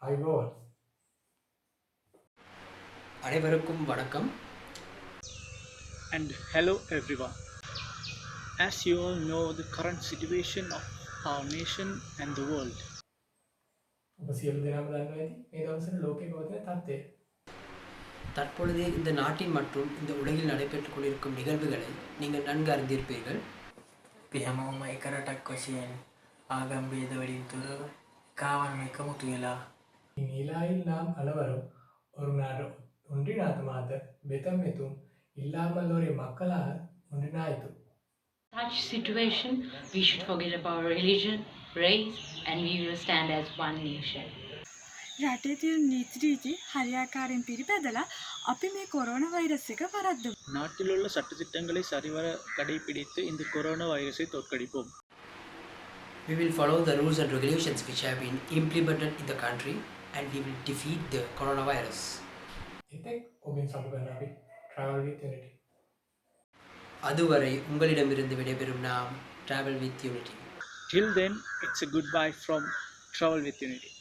අයිබෝන් அனைவருக்கும் வணக்கம். And hello everyone. As you all know, the current situation of our nation and the world. ඔබ සියලු දෙනාම දන්නවා ඇති මේ දවස්වල ලෝකයේ පවතින තත්ත්වය. தற்பொழுது இந்த நாட்டின் மற்றும் இந்த உலகில் நடைபெற்றுக் கொண்டிருக்கும் நிகழ்வுகளை நீங்கள் நன்கு அறிந்திருப்பீர்கள். අපි හැමෝම එක රටක් වශයෙන් ආගම් ભેද වලින් තොරව කාවන්ම එකමුතු වෙලා இந்நிலையில் நாம் அனைவரும் ஒரு நாடு ஒன்றினாத மாத பெத்தமெத்தும் இல்லாமல் ஒரு மக்களாக ஒன்றினாயிತು. Such situation, we should forget about religion, race, and we will stand as one nation. රටේ තියෙන නීති රීති හරියාකාරයෙන් පිළිපැදලා අපි මේ කොරෝනා වෛරස් එක වරද්දමු. நாட்டில் உள்ள சட்டத்திட்டங்களை சரிவர கடைபிடித்து இந்த கொரோனா வைரஸை தோற்கடிப்போம். We will follow the rules and regulations which have been implemented in the country and we will defeat the coronavirus. එතෙක් ඔබෙන් සමු කරන අපි travel with unity. அதுவரை உங்களிடமிருந்து விடைபெறும் நாம் Travel with Unity. Till then, it's a goodbye from Travel with Unity.